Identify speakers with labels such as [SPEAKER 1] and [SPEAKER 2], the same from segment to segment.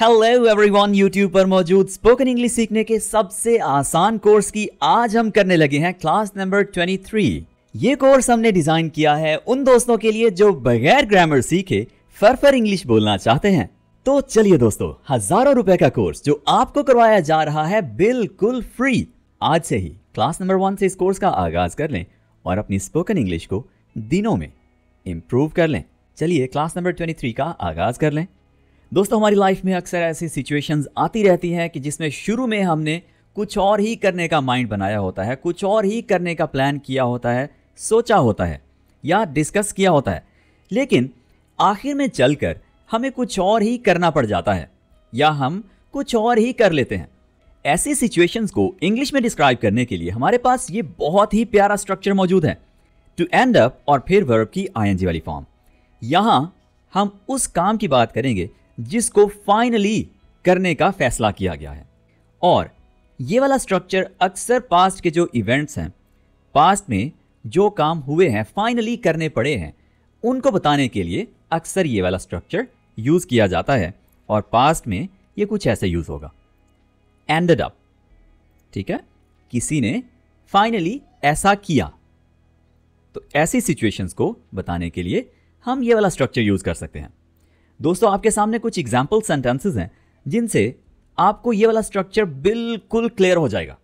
[SPEAKER 1] Hello everyone, YouTube पर मौजूद spoken English सीखने के सबसे आसान कोर्स की आज हम करने लगे हैं क्लास नंबर 23। ये कोर्स हमने डिजाइन किया है उन दोस्तों के लिए जो बगैर ग्रामर सीखे फर इंग्लिश बोलना चाहते हैं। तो चलिए दोस्तों, हजारों रुपए का कोर्स जो आपको करवाया जा रहा है बिल्कुल फ्री। आज से ही क्लास नंबर 1 से इस कोर्स का आगाज कर लें और अपनी स्पोकन इंग्लिश को दिनों में इंप्रूव कर लें। चलिए क्लास नंबर 23 का आगाज कर लें। दोस्तों, हमारी लाइफ में अक्सर ऐसी सिचुएशंस आती रहती हैं कि जिसमें शुरू में हमने कुछ और ही करने का माइंड बनाया होता है, कुछ और ही करने का प्लान किया होता है, सोचा होता है या डिस्कस किया होता है, लेकिन आखिर में चलकर हमें कुछ और ही करना पड़ जाता है या हम कुछ और ही कर लेते हैं। ऐसी सिचुएशंस को इंग्लिश में डिस्क्राइब करने के लिए हमारे पास ये बहुत ही प्यारा स्ट्रक्चर मौजूद है, टू एंड अप और फिर वर्ब की आईएनजी वाली फॉर्म। यहां हम उस काम की बात करेंगे जिसको फाइनली करने का फैसला किया गया है। और ये वाला स्ट्रक्चर अक्सर पास्ट के जो इवेंट्स हैं, पास्ट में जो काम हुए हैं, फाइनली करने पड़े हैं, उनको बताने के लिए अक्सर ये वाला स्ट्रक्चर यूज किया जाता है। और पास्ट में ये कुछ ऐसे यूज होगा, एंडेड अप। ठीक है, किसी ने फाइनली ऐसा किया। तो ऐसी सिचुएशंस को बताने के लिए हम ये वाला स्ट्रक्चर यूज कर सकते हैं। दोस्तों, आपके सामने कुछ एग्जाम्पल सेंटेंसेस हैं जिनसे आपको ये वाला स्ट्रक्चर बिल्कुल क्लियर हो जाएगा।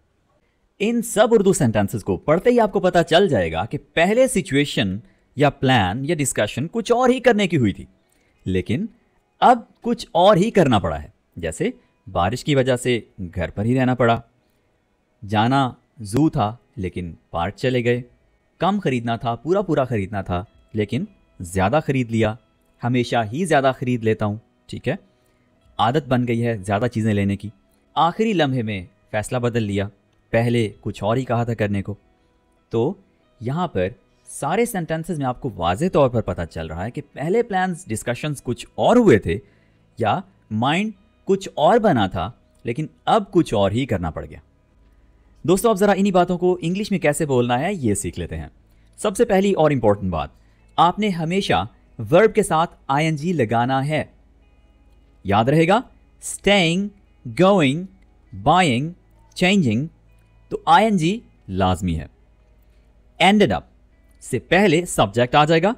[SPEAKER 1] इन सब उर्दू सेंटेंसेस को पढ़ते ही आपको पता चल जाएगा कि पहले सिचुएशन या प्लान या डिस्कशन कुछ और ही करने की हुई थी, लेकिन अब कुछ और ही करना पड़ा है। जैसे बारिश की वजह से घर पर ही रहना पड़ा, जाना जू था लेकिन पार्क चले गए, कम खरीदना था पूरा खरीदना था लेकिन ज़्यादा खरीद लिया, हमेशा ही ज़्यादा खरीद लेता हूँ। ठीक है, आदत बन गई है ज़्यादा चीज़ें लेने की, आखिरी लम्हे में फ़ैसला बदल लिया, पहले कुछ और ही कहा था करने को। तो यहाँ पर सारे सेंटेंसेस में आपको वाज़ेह तौर पर पता चल रहा है कि पहले प्लान्स डिस्कशंस कुछ और हुए थे या माइंड कुछ और बना था, लेकिन अब कुछ और ही करना पड़ गया। दोस्तों, अब ज़रा इन्हीं बातों को इंग्लिश में कैसे बोलना है ये सीख लेते हैं। सबसे पहली और इम्पॉर्टेंट बात, आपने हमेशा वर्ब के साथ आईएनजी लगाना है। याद रहेगा, स्टेइंग, गोइंग, बाइंग, चेंजिंग, तो आईएनजी लाजमी है। एंडेड अप से पहले सब्जेक्ट आ जाएगा।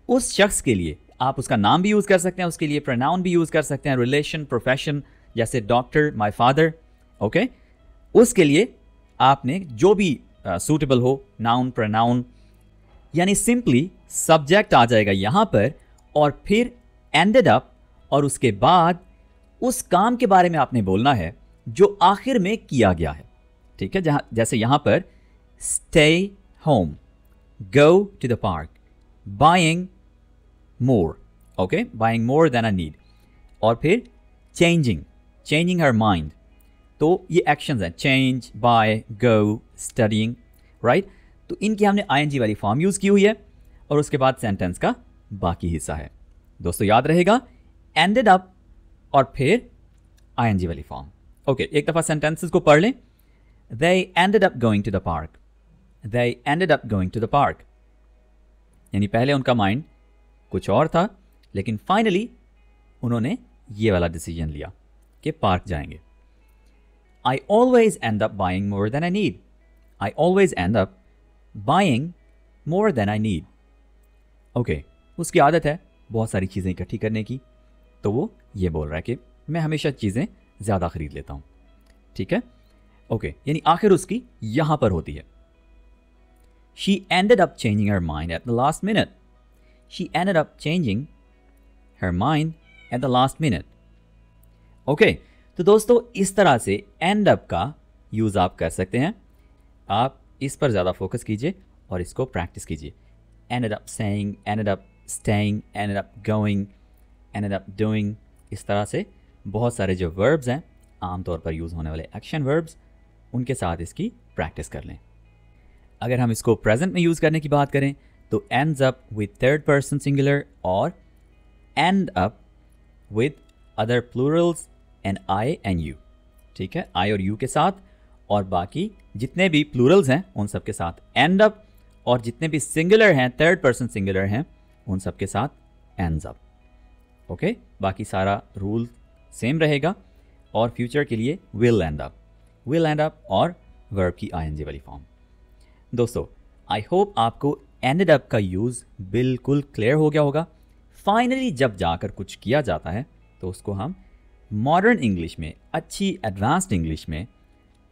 [SPEAKER 1] उस शख्स के लिए आप उसका नाम भी यूज कर सकते हैं, उसके लिए प्रोनाउन भी यूज कर सकते हैं, रिलेशन, प्रोफेशन, जैसे डॉक्टर, माय फादर। ओके, उसके लिए आपने जो भी सूटेबल हो, नाउन, प्रोनाउन, यानी सिंपली सब्जेक्ट आ जाएगा यहां पर और फिर एंडेड अप, और उसके बाद उस काम के बारे में आपने बोलना है जो आखिर में किया गया है। ठीक है, जैसे यहां पर stay home, go to the park, buying more, okay, buying more than I need, और फिर चेंजिंग हर माइंड। तो ये एक्शंस हैं, change, buy, go, studying, right. तो इनकी हमने आईएनजी वाली फॉर्म यूज की हुई है और उसके बाद सेंटेंस का बाकी हिस्सा है। दोस्तों, याद रहेगा, एंडेड अप और फिर आईएनजी वाली फॉर्म। ओके, एक दफा सेंटेंसेस को पढ़ लें। They ended up going to the park. They ended up going to the park. यानी पहले उनका माइंड कुछ और था, लेकिन फाइनली उन्होंने ये वाला डिसीजन लिया कि पार्क जाएंगे। I always end up buying more than I need. I always end up buying more than I need. Okay, उसकी आदत है बहुत सारी चीज़ें इकट्ठी करने की, तो वो ये बोल रहा है कि मैं हमेशा चीज़ें ज़्यादा खरीद लेता हूँ। ठीक है, ओके, यानी आखिर उसकी यहां पर होती है। She ended up changing her mind at the last minute. She ended up changing her mind at the last minute. Okay, तो दोस्तों, इस तरह से एंड अप का यूज आप कर सकते हैं। आप इस पर ज़्यादा फोकस कीजिए और इसको प्रैक्टिस कीजिए। ended up saying, ended up staying, ended up going, ended up doing, इस तरह से बहुत सारे जो वर्ब्स हैं, आमतौर पर यूज़ होने वाले एक्शन वर्ब्स, उनके साथ इसकी प्रैक्टिस कर लें। अगर हम इसको प्रेजेंट में यूज़ करने की बात करें तो ends up with third person singular और end up with other plurals and I and you। ठीक है, I और you के साथ, और बाकी जितने भी प्लूरल्स हैं उन सब के साथ end up, और जितने भी सिंगुलर हैं, थर्ड पर्सन सिंगुलर हैं, उन सब के साथ ends up। ओके, बाकी सारा रूल सेम रहेगा, और फ्यूचर के लिए विल एंड अप और वर्ब की आईएनजी वाली फॉर्म। दोस्तों, आई होप आपको एंडेड अप का यूज़ बिल्कुल क्लियर हो गया होगा। फाइनली जब जाकर कुछ किया जाता है तो उसको हम मॉडर्न इंग्लिश में, अच्छी एडवांस्ड इंग्लिश में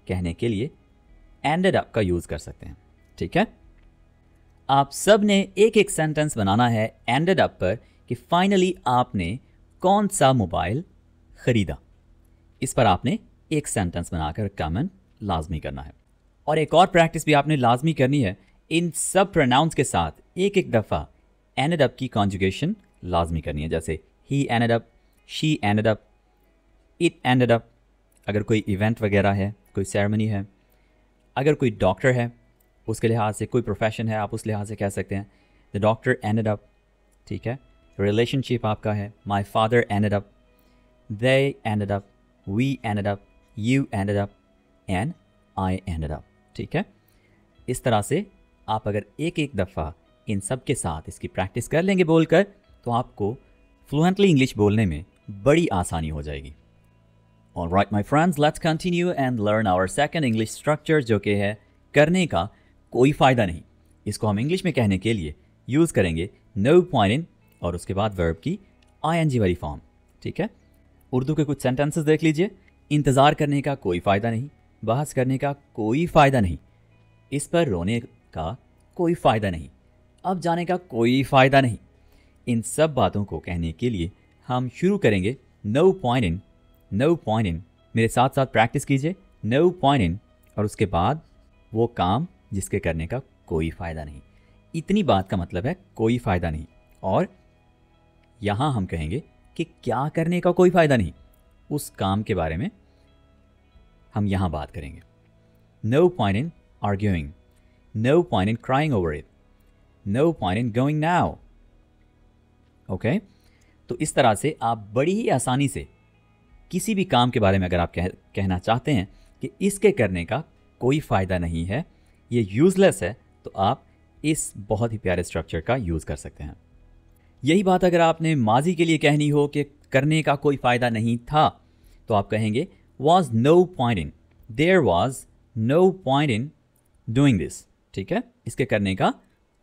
[SPEAKER 1] कहने के लिए एंडेड अप का यूज़ कर सकते हैं। ठीक है, आप सब ने एक एक सेंटेंस बनाना है एंडेड अप पर कि फाइनली आपने कौन सा मोबाइल ख़रीदा। इस पर आपने एक सेंटेंस बनाकर कमेंट लाजमी करना है। और एक और प्रैक्टिस भी आपने लाजमी करनी है, इन सब प्रोनाउंस के साथ एक एक दफ़ा एंडेड अप की कॉन्जुगेशन लाजमी करनी है। जैसे ही ended up, she ended up, it ended up. अगर कोई इवेंट वगैरह है, कोई सेरेमनी है, अगर कोई डॉक्टर है उसके लिहाज से, कोई प्रोफेशन है आप उस लिहाज से कह सकते हैं द डॉक्टर एंडेड अप। ठीक है, रिलेशनशिप आपका है, my father ended up, they ended up, we ended up, you ended up and I ended up. ठीक है, इस तरह से आप अगर एक एक दफ़ा इन सब के साथ इसकी प्रैक्टिस कर लेंगे बोलकर, तो आपको फ्लुएंटली इंग्लिश बोलने में बड़ी आसानी हो जाएगी। Alright my friends, let's continue and learn our second English structure, जो कि है करने का कोई फ़ायदा नहीं। इसको हम इंग्लिश में कहने के लिए यूज़ करेंगे no point in और उसके बाद वर्ब की ing वाली फॉर्म। ठीक है, उर्दू के कुछ सेंटेंसेस देख लीजिए। इंतज़ार करने का कोई फ़ायदा नहीं, बहस करने का कोई फ़ायदा नहीं, इस पर रोने का कोई फ़ायदा नहीं, अब जाने का कोई फ़ायदा नहीं। इन सब बातों को कहने के लिए हम शुरू करेंगे no point in. No point in, मेरे साथ साथ प्रैक्टिस कीजिए। नो पॉइंट इन और उसके बाद वो काम जिसके करने का कोई फ़ायदा नहीं। इतनी बात का मतलब है कोई फ़ायदा नहीं। और यहाँ हम कहेंगे कि क्या करने का कोई फ़ायदा नहीं, उस काम के बारे में हम यहाँ बात करेंगे। No point in arguing, no point in crying over it, no point in going now. Okay, तो इस तरह से आप बड़ी ही आसानी से किसी भी काम के बारे में अगर आप कहना चाहते हैं कि इसके करने का कोई फ़ायदा नहीं है, ये यूज़लेस है, तो आप इस बहुत ही प्यारे स्ट्रक्चर का यूज़ कर सकते हैं। यही बात अगर आपने माजी के लिए कहनी हो कि करने का कोई फ़ायदा नहीं था, तो आप कहेंगे was no point in, there was no point in doing this. ठीक है, इसके करने का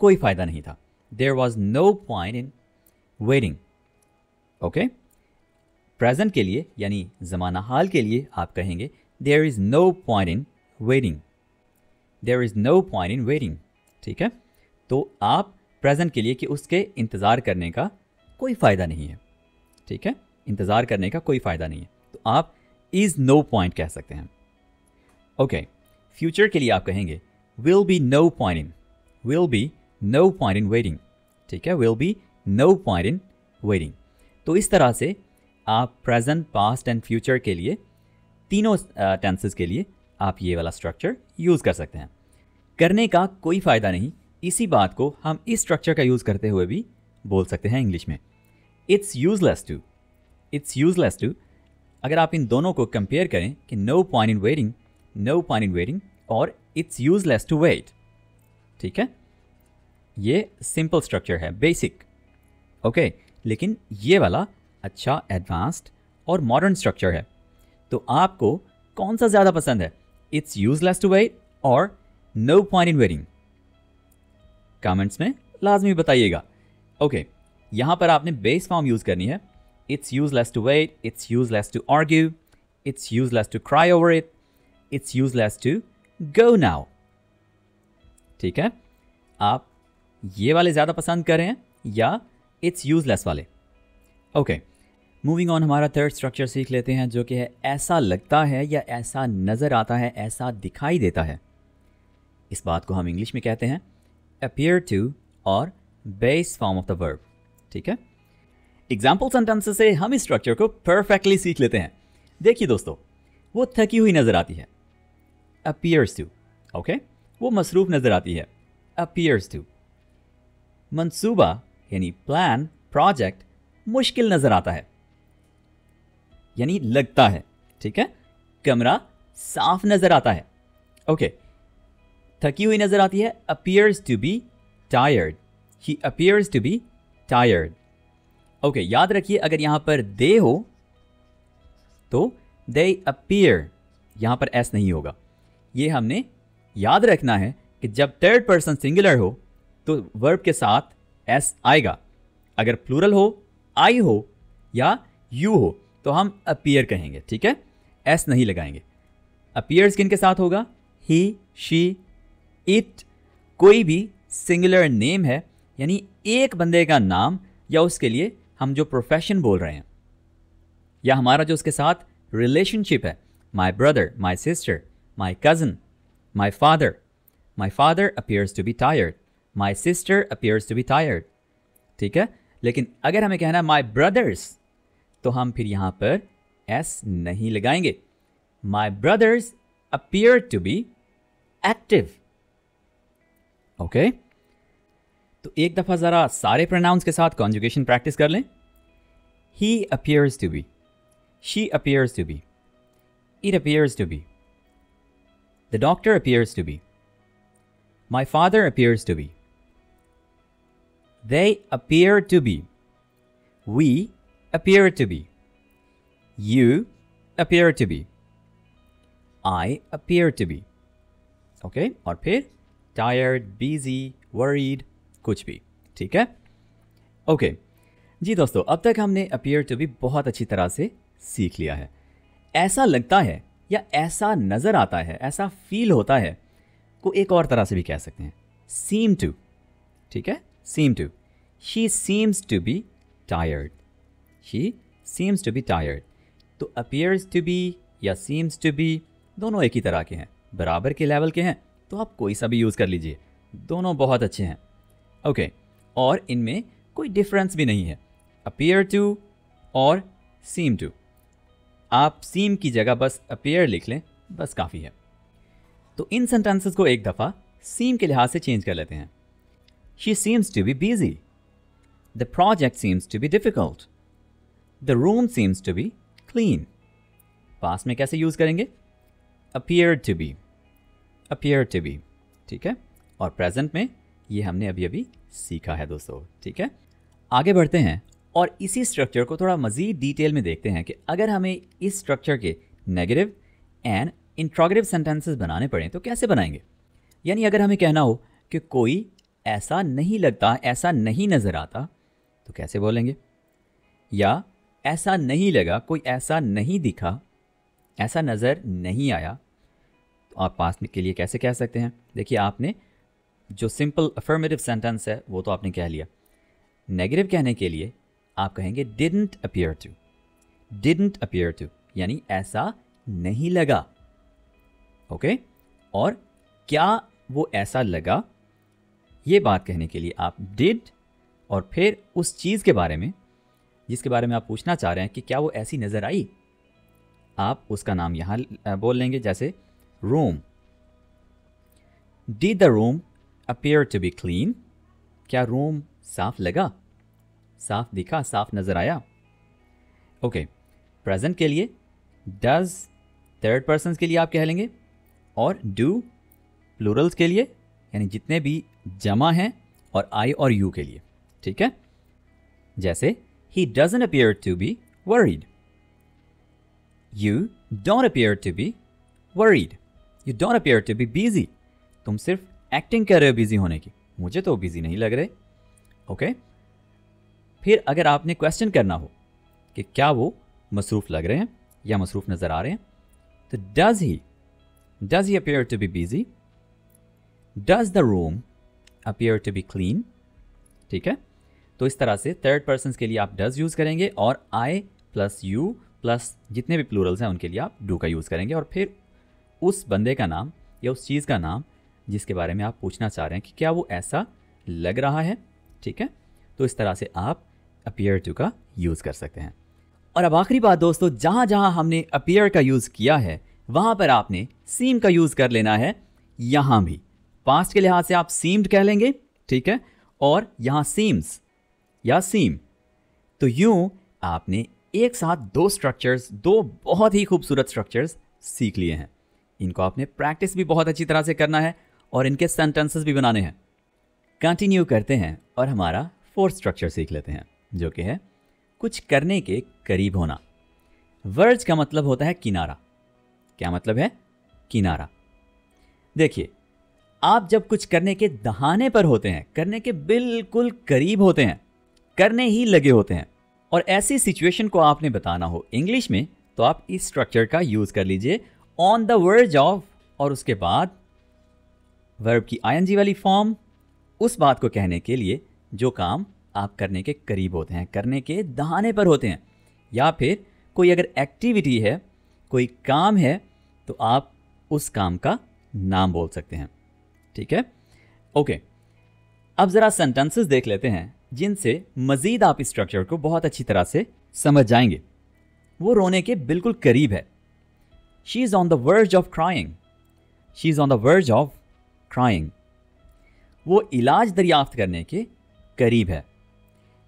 [SPEAKER 1] कोई फ़ायदा नहीं था। There was no point in waiting. Okay, present के लिए यानी ज़माना हाल के लिए आप कहेंगे there is no point in waiting, there is no point in waiting. ठीक है, तो आप प्रेजेंट के लिए कि उसके इंतज़ार करने का कोई फ़ायदा नहीं है। ठीक है, इंतज़ार करने का कोई फ़ायदा नहीं है, तो आप इज़ नो पॉइंट कह सकते हैं। ओके, फ्यूचर के लिए आप कहेंगे will be no point in, will be no point in waiting. ठीक है, will be no point in waiting. तो इस तरह से आप प्रेजेंट, पास्ट एंड फ्यूचर के लिए, तीनों टेंसेस के लिए आप ये वाला स्ट्रक्चर यूज़ कर सकते हैं। करने का कोई फ़ायदा नहीं, इसी बात को हम इस स्ट्रक्चर का यूज़ करते हुए भी बोल सकते हैं इंग्लिश में, it's useless to. It's useless to, अगर आप इन दोनों को कंपेयर करें कि no point in waiting, no point in waiting और इट्स यूज़लेस टू वेट। ठीक है, ये सिंपल स्ट्रक्चर है, बेसिक। ओके, लेकिन ये वाला अच्छा एडवांस्ड और मॉडर्न स्ट्रक्चर है। तो आपको कौन सा ज़्यादा पसंद है, इट्स यूज़लेस टू वेट और no point in waiting? Comments में लाजमी बताइएगा। ओके, यहाँ पर आपने बेस फॉर्म यूज़ करनी है। It's useless to wait, it's useless to argue, it's useless to cry over it, it's useless to go now. ठीक है, आप ये वाले ज़्यादा पसंद कर रहे हैं या इट्स यूज़लेस वाले? ओके, मूविंग ऑन, हमारा थर्ड स्ट्रक्चर सीख लेते हैं, जो कि है ऐसा लगता है या ऐसा नज़र आता है, ऐसा दिखाई देता है। इस बात को हम इंग्लिश में कहते हैं appear to और base form of the verb. ठीक है, एग्जाम्पल सेंटेंसेस से हम इस स्ट्रक्चर को परफेक्टली सीख लेते हैं। देखिए दोस्तों, वो थकी हुई नज़र आती है, appears to। ओके, वो मसरूफ नज़र आती है, appears to। मंसूबा यानी प्लान, प्रोजेक्ट मुश्किल नज़र आता है, यानी लगता है। ठीक है, कमरा साफ नज़र आता है। ओके, थकी हुई नज़र आती है, appears to be tired, he appears to be tired। Okay, याद रखिए अगर यहाँ पर दे हो तो they appear, यहाँ पर s नहीं होगा। ये हमने याद रखना है कि जब थर्ड पर्सन सिंगुलर हो तो वर्ब के साथ s आएगा। अगर प्लूरल हो, आई हो या यू हो तो हम appear कहेंगे, ठीक है, s नहीं लगाएंगे। appears किन के साथ होगा? he, she, it, कोई भी सिंगुलर नेम है, यानी एक बंदे का नाम या उसके लिए हम जो प्रोफेशन बोल रहे हैं या हमारा जो उसके साथ रिलेशनशिप है। My brother, my sister, my cousin, my father appears to be tired, my sister appears to be tired, ठीक है। लेकिन अगर हमें कहना है माई ब्रदर्स तो हम फिर यहाँ पर एस नहीं लगाएंगे। My brothers appear to be active, okay. तो एक दफ़ा ज़रा सारे प्रोनाउंस के साथ कॉन्जुगेशन प्रैक्टिस कर लें। He appears to be, she appears to be, it appears to be, the doctor appears to be, my father appears to be, they appear to be, we appear to be, you appear to be, I appear to be, okay? और फिर tired, busy, worried, कुछ भी, ठीक है, okay. जी दोस्तों, अब तक हमने अपीयर टू बी बहुत अच्छी तरह से सीख लिया है। ऐसा लगता है या ऐसा नज़र आता है, ऐसा फील होता है को एक और तरह से भी कह सकते हैं, सीम टू, ठीक है, seem to. She seems to be tired, she seems to be tired. तो अपीयर्स टू बी या सीम्स टू बी दोनों एक ही तरह के हैं, बराबर के लेवल के हैं, तो आप कोई सा भी यूज़ कर लीजिए, दोनों बहुत अच्छे हैं, ओके। और इनमें कोई डिफरेंस भी नहीं है, अपीयर टू और सीम टू। आप सीम की जगह बस अपीयर लिख लें, बस काफ़ी है। तो इन सेंटेंसेस को एक दफ़ा सीम के लिहाज से चेंज कर लेते हैं। She seems to be busy, the project seems to be difficult, the room seems to be clean. Past में कैसे यूज़ करेंगे? Appear to be, appear to be, ठीक है। और प्रेजेंट में ये हमने अभी अभी सीखा है दोस्तों, ठीक है। आगे बढ़ते हैं और इसी स्ट्रक्चर को थोड़ा मज़ीद डिटेल में देखते हैं कि अगर हमें इस स्ट्रक्चर के नेगेटिव एंड इंट्रोगेटिव सेंटेंसेस बनाने पड़ें तो कैसे बनाएंगे। यानी अगर हमें कहना हो कि कोई ऐसा नहीं लगता, ऐसा नहीं नज़र आता, तो कैसे बोलेंगे? या ऐसा नहीं लगा, कोई ऐसा नहीं दिखा, ऐसा नज़र नहीं आया, तो आप पास्ट के लिए कैसे कह सकते हैं? देखिए, आपने जो सिंपल अफर्मेटिव सेंटेंस है वो तो आपने कह लिया। नेगेटिव कहने के लिए आप कहेंगे didn't appear to, didn't appear to, यानी ऐसा नहीं लगा, ओके। और क्या वो ऐसा लगा, ये बात कहने के लिए आप डिड और फिर उस चीज़ के बारे में जिसके बारे में आप पूछना चाह रहे हैं कि क्या वो ऐसी नज़र आई, आप उसका नाम यहाँ बोल लेंगे, जैसे room. Did the room appear to be clean, क्या रूम साफ लगा, साफ दिखा, साफ नज़र आया, ओके। प्रेजेंट के लिए डज थर्ड पर्सन के लिए आप कह लेंगे, और डू प्लूरल्स के लिए, यानी जितने भी जमा हैं, और आई और यू के लिए, ठीक है। जैसे he doesn't appear to be worried, you don't appear to be worried, you don't appear to be busy, तुम सिर्फ एक्टिंग कर रहे हो बिजी होने की, मुझे तो बिजी नहीं लग रहे, ओके। फिर अगर आपने क्वेश्चन करना हो कि क्या वो मसरूफ़ लग रहे हैं या मसरूफ़ नज़र आ रहे हैं, तो does he appear to be busy, does the room appear to be clean, ठीक है। तो इस तरह से थर्ड पर्सन के लिए आप डज यूज़ करेंगे, और आई प्लस यू प्लस जितने भी प्लूरल्स हैं उनके लिए आप डू का यूज़ करेंगे, और फिर उस बंदे का नाम या उस चीज़ का नाम जिसके बारे में आप पूछना चाह रहे हैं कि क्या वो ऐसा लग रहा है, ठीक है। तो इस तरह से आप अपीयर टू का यूज़ कर सकते हैं। और अब आखिरी बात दोस्तों, जहाँ जहाँ हमने अपीयर का यूज़ किया है वहाँ पर आपने सीम का यूज़ कर लेना है। यहाँ भी पास्ट के लिहाज से आप सीम्ड कह लेंगे, ठीक है, और यहाँ सीम्स या सीम। तो यूँ आपने एक साथ दो स्ट्रक्चर्स, दो बहुत ही खूबसूरत स्ट्रक्चर्स सीख लिए हैं। इनको आपने प्रैक्टिस भी बहुत अच्छी तरह से करना है और इनके सेंटेंसेस भी बनाने हैं। कंटिन्यू करते हैं और हमारा फोर्थ स्ट्रक्चर सीख लेते हैं, जो कि है कुछ करने के करीब होना। वर्ज का मतलब होता है किनारा। क्या मतलब है? किनारा। देखिए, आप जब कुछ करने के दहाने पर होते हैं, करने के बिल्कुल करीब होते हैं, करने ही लगे होते हैं, और ऐसी सिचुएशन को आपने बताना हो इंग्लिश में, तो आप इस स्ट्रक्चर का यूज कर लीजिए, ऑन द वर्ज ऑफ, और उसके बाद वर्ब की आईएनजी वाली फॉर्म, उस बात को कहने के लिए जो काम आप करने के करीब होते हैं, करने के दहाने पर होते हैं, या फिर कोई अगर एक्टिविटी है, कोई काम है, तो आप उस काम का नाम बोल सकते हैं। ठीक है, ओके। अब जरा सेंटेंसेस देख लेते हैं जिनसे मजीद आप इस स्ट्रक्चर को बहुत अच्छी तरह से समझ जाएंगे। वो रोने के बिल्कुल करीब है। She is on the verge of crying. She is on the verge of crying. वो इलाज दरियाफ्त करने के करीब है।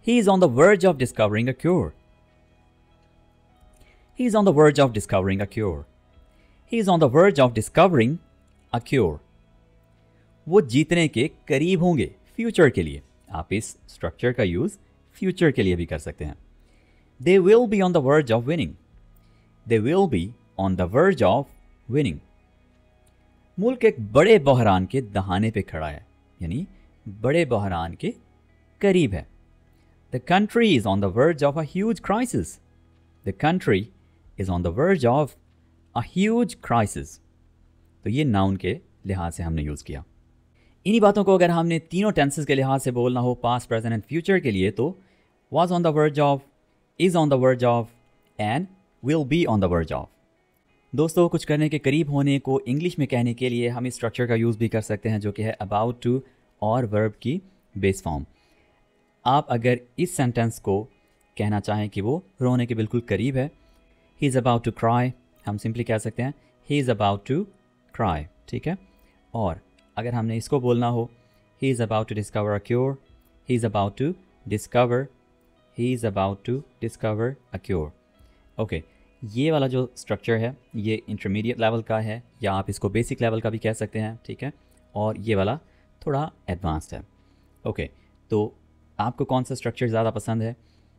[SPEAKER 1] He is on the verge of discovering a cure. He is on the verge of discovering a cure. He is on the verge of discovering a cure. वो जीतने के करीब होंगे, फ्यूचर के लिए। आप इस स्ट्रक्चर का यूज फ्यूचर के लिए भी कर सकते हैं। They will be on the verge of winning. They will be on the verge of winning. मुल्क एक बड़े बहरान के दहाने पे खड़ा है, यानी बड़े बहरान के करीब है। The country is on the verge of a huge crisis. The country is on the verge of a huge crisis. तो ये नाउन के लिहाज से हमने यूज़ किया। इन्हीं बातों को अगर हमने तीनों टेंसेस के लिहाज से बोलना हो, पास्ट, प्रेजेंट एंड फ्यूचर के लिए, तो was on the verge of, is on the verge of and will be on the verge of। दोस्तों, कुछ करने के करीब होने को इंग्लिश में कहने के लिए हम इस स्ट्रक्चर का यूज़ भी कर सकते हैं, जो कि है about to और वर्ब की बेस फॉर्म। आप अगर इस सेंटेंस को कहना चाहें कि वो रोने के बिल्कुल करीब है, he is about to cry, हम सिंपली कह सकते हैं he is about to cry। ठीक है, और अगर हमने इसको बोलना हो, he is about to discover a cure, he is about to discover, he is about to discover a cure। Okay, ये वाला जो स्ट्रक्चर है ये इंटरमीडिएट लेवल का है, या आप इसको बेसिक लेवल का भी कह सकते हैं। ठीक है, और ये वाला थोड़ा एडवांस्ड है। ओके, तो आपको कौन सा स्ट्रक्चर ज़्यादा पसंद है?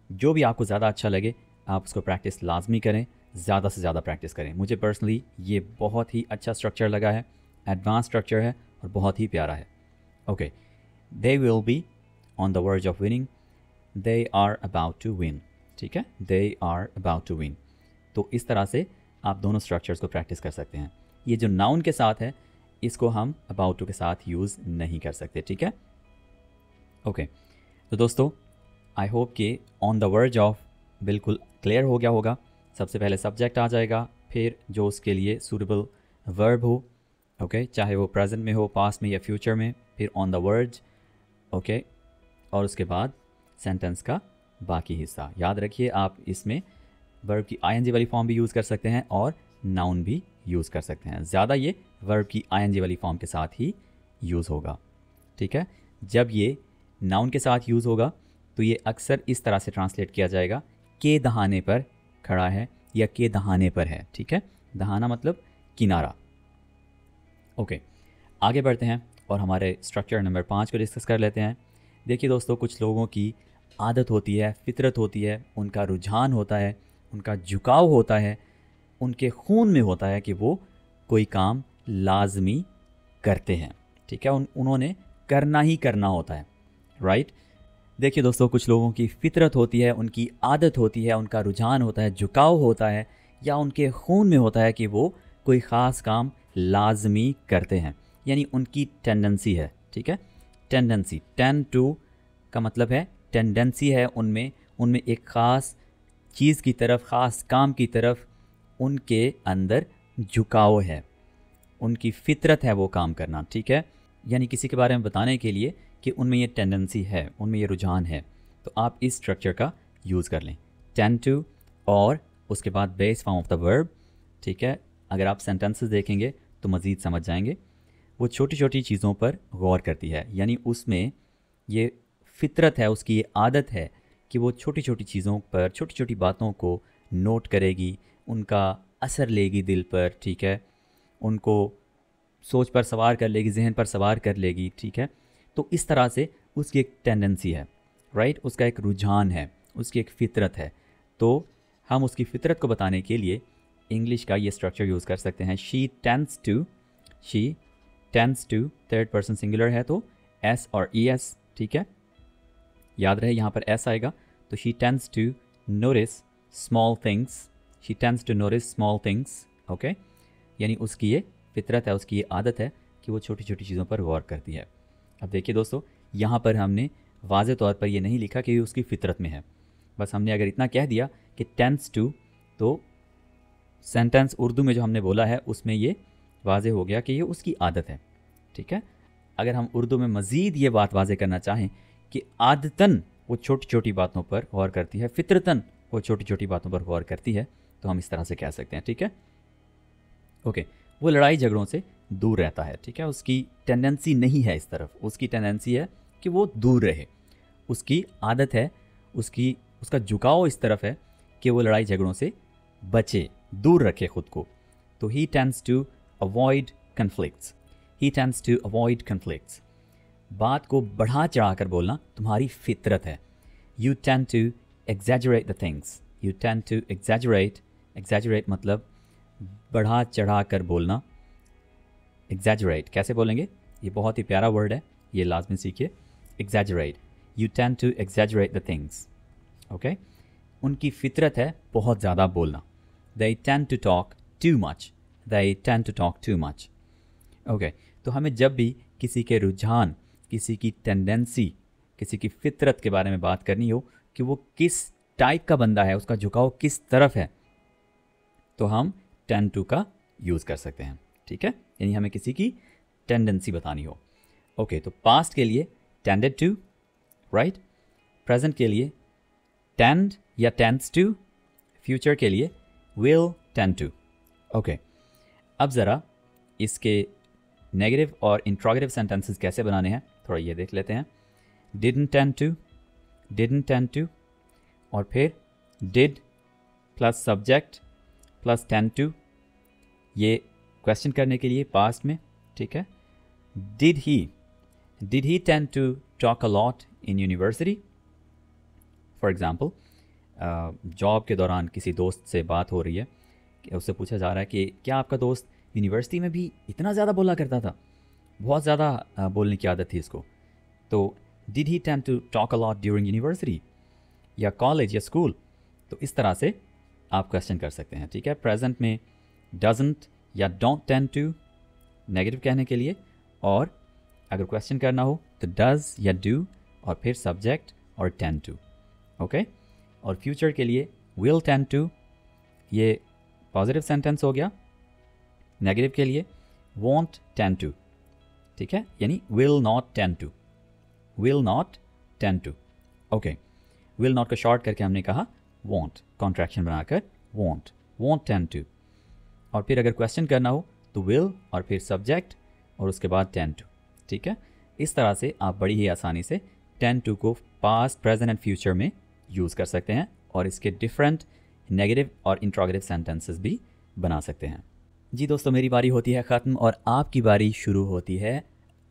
[SPEAKER 1] जो भी आपको ज़्यादा अच्छा लगे आप उसको प्रैक्टिस लाजमी करें, ज़्यादा से ज़्यादा प्रैक्टिस करें। मुझे पर्सनली ये बहुत ही अच्छा स्ट्रक्चर लगा है, एडवांस स्ट्रक्चर है और बहुत ही प्यारा है। Okay, they will be on the verge of winning, they are about to win. ठीक है, they are about to win. तो इस तरह से आप दोनों स्ट्रक्चर्स को प्रैक्टिस कर सकते हैं। ये जो नाउन के साथ है इसको हम अबाउट टू के साथ यूज़ नहीं कर सकते। ठीक है, ओके। तो दोस्तों, आई होप कि ऑन द वर्ज ऑफ बिल्कुल क्लियर हो गया होगा। सबसे पहले सब्जेक्ट आ जाएगा, फिर जो उसके लिए सूटेबल वर्ब हो, ओके, चाहे वो प्रेजेंट में हो, पास्ट में या फ्यूचर में, फिर ऑन द वर्ज, ओके, और उसके बाद सेंटेंस का बाकी हिस्सा। याद रखिए, आप इसमें वर्ब की आईएनजी वाली फॉर्म भी यूज़ कर सकते हैं और नाउन भी यूज़ कर सकते हैं। ज़्यादा ये वर्ब की आईएनजी वाली फॉर्म के साथ ही यूज़ होगा। ठीक है, जब ये नाउन के साथ यूज़ होगा तो ये अक्सर इस तरह से ट्रांसलेट किया जाएगा, के दहाने पर खड़ा है या के दहाने पर है। ठीक है, दहाना मतलब किनारा। ओके, आगे बढ़ते हैं और हमारे स्ट्रक्चर नंबर 5 को डिस्कस कर लेते हैं। देखिए दोस्तों, कुछ लोगों की आदत होती है, फितरत होती है, उनका रुझान होता है, उनका झुकाव होता है, उनके खून में होता है कि वो कोई काम लाजमी करते हैं। ठीक है, उन्होंने करना ही करना होता है, राइट। देखिए दोस्तों, कुछ लोगों की फितरत होती है, उनकी आदत होती है, उनका रुझान होता है, झुकाव होता है, या उनके खून में होता है कि वो कोई ख़ास काम लाजमी करते हैं, यानी उनकी टेंडेंसी है। ठीक है, टेंडेंसी, टेंड टू का मतलब है टेंडेंसी है उनमें एक ख़ास चीज़ की तरफ, ख़ास काम की तरफ उनके अंदर झुकाव है, उनकी फितरत है वो काम करना। ठीक है, यानी किसी के बारे में बताने के लिए कि उनमें ये टेंडेंसी है, उनमें ये रुझान है, तो आप इस स्ट्रक्चर का यूज़ कर लें, टेंड टू और उसके बाद base form of the verb. ठीक है, अगर आप सेंटेंसेस देखेंगे तो मज़ीद समझ जाएंगे। वो छोटी छोटी चीज़ों पर गौर करती है, यानी उसमें ये फितरत है, उसकी ये आदत है कि वो छोटी छोटी चीज़ों पर, छोटी छोटी बातों को नोट करेगी, उनका असर लेगी दिल पर। ठीक है, उनको सोच पर सवार कर लेगी, जहन पर सवार कर लेगी। ठीक है, तो इस तरह से उसकी एक टेंडेंसी है, राइट, उसका एक रुझान है, उसकी एक फितरत है। तो हम उसकी फितरत को बताने के लिए इंग्लिश का ये स्ट्रक्चर यूज़ कर सकते हैं। She tends to, third person singular है तो एस और ई एस, ठीक है, याद रहे यहाँ पर एस आएगा। तो she tends to notice small things, she tends to notice small things, okay, यानी उसकी ये फितरत है, उसकी ये आदत है कि वो छोटी छोटी चीज़ों पर गौर करती है। अब देखिए दोस्तों, यहाँ पर हमने वाज़े तौर पर ये नहीं लिखा कि ये उसकी फितरत में है, बस हमने अगर इतना कह दिया कि टेंड्स टू, तो सेंटेंस उर्दू में जो हमने बोला है उसमें ये वाज़े हो गया कि ये उसकी आदत है, ठीक है। अगर हम उर्दू में मज़ीद ये बात वाज़े करना चाहें कि आदतन वो छोटी छोटी बातों पर गौर करती है, फितरतन वो छोटी छोटी बातों पर गौर करती है, तो हम इस तरह से कह सकते हैं, ठीक है। ओके, वो लड़ाई झगड़ों से दूर रहता है, ठीक है, उसकी टेंडेंसी नहीं है इस तरफ, उसकी टेंडेंसी है कि वो दूर रहे, उसकी आदत है, उसका झुकाव इस तरफ है कि वो लड़ाई झगड़ों से बचे, दूर रखे खुद को। तो he tends to avoid conflicts, he tends to avoid conflicts. बात को बढ़ा चढ़ा कर बोलना तुम्हारी फितरत है। You tend to exaggerate the things, you tend to exaggerate मतलब बढ़ा चढ़ा कर बोलना। एग्जैजरेट कैसे बोलेंगे, ये बहुत ही प्यारा वर्ड है, ये लाजमी सीखिए। Exaggerate, you tend to exaggerate the things, okay. उनकी फितरत है बहुत ज़्यादा बोलना। They tend to talk too much, they tend to talk too much, okay. तो हमें जब भी किसी के रुझान, किसी की टेंडेंसी, किसी की फितरत के बारे में बात करनी हो कि वो किस टाइप का बंदा है, उसका झुकाव किस तरफ है, तो हम टेंड टू का यूज़ कर सकते हैं, ठीक है, यानी हमें किसी की टेंडेंसी बतानी हो। ओके, तो पास्ट के लिए टेंडेड टू, राइट, प्रेजेंट के लिए टेंड या टेंड्स टू, फ्यूचर के लिए विल टेंड टू, ओके। अब ज़रा इसके नेगेटिव और इंट्रोगेटिव सेंटेंसेस कैसे बनाने हैं थोड़ा ये देख लेते हैं। डिडंट टेंड टू, और फिर did plus subject plus tend to, ये क्वेश्चन करने के लिए पास्ट में, ठीक है। Did he tend to talk a lot in university, for example job के दौरान किसी दोस्त से बात हो रही है, कि उससे पूछा जा रहा है कि क्या आपका दोस्त यूनिवर्सिटी में भी इतना ज़्यादा बोला करता था, बहुत ज़्यादा बोलने की आदत थी इसको। तो did he tend to talk a lot during university या कॉलेज या स्कूल, तो इस तरह से आप क्वेश्चन कर सकते हैं, ठीक है। प्रेजेंट में डजंट या डोंट टेंड टू नेगेटिव कहने के लिए, और अगर क्वेश्चन करना हो तो डज या डू और फिर सब्जेक्ट और टेंड टू, ओके। और फ्यूचर के लिए विल टेंड टू, ये पॉजिटिव सेंटेंस हो गया। नेगेटिव के लिए वॉन्ट टेंड टू, ठीक है, यानी will not tend to, will not tend to, okay. Will not को शॉर्ट करके हमने कहा वॉन्ट, कॉन्ट्रैक्शन बनाकर वॉन्ट टेंड टू। और फिर अगर क्वेश्चन करना हो तो विल और फिर सब्जेक्ट और उसके बाद टेंड टू, ठीक है। इस तरह से आप बड़ी ही आसानी से टेंड टू को पास्ट, प्रेजेंट एंड फ्यूचर में यूज़ कर सकते हैं और इसके डिफरेंट नेगेटिव और इंट्रोगेटिव सेंटेंसेस भी बना सकते हैं। जी दोस्तों, मेरी बारी होती है ख़त्म और आपकी बारी शुरू होती है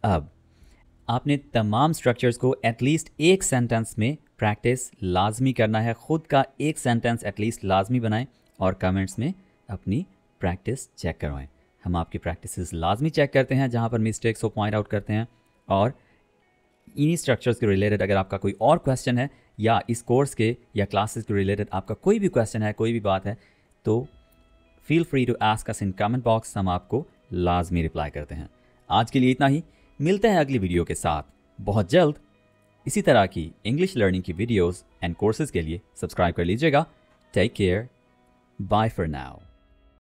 [SPEAKER 1] अब। आपने तमाम स्ट्रक्चर्स को एटलीस्ट एक सेंटेंस में प्रैक्टिस लाजमी करना है। ख़ुद का एक सेंटेंस एटलीस्ट लाजमी बनाएं और कमेंट्स में अपनी प्रैक्टिस चेक करवाएं। हम आपकी प्रैक्टिसेस लाजमी चेक करते हैं, जहाँ पर मिस्टेक्स को पॉइंट आउट करते हैं। और इन्हीं स्ट्रक्चर्स के रिलेटेड अगर आपका कोई और क्वेश्चन है या इस कोर्स के या क्लासेस के रिलेटेड आपका कोई भी क्वेश्चन है, कोई भी बात है, तो feel free to ask us in comment box, हम आपको लाजमी रिप्लाई करते हैं। आज के लिए इतना ही, मिलते हैं अगली वीडियो के साथ बहुत जल्द। इसी तरह की इंग्लिश लर्निंग की वीडियोस एंड कोर्सेज के लिए सब्सक्राइब कर लीजिएगा। Take care, bye for now.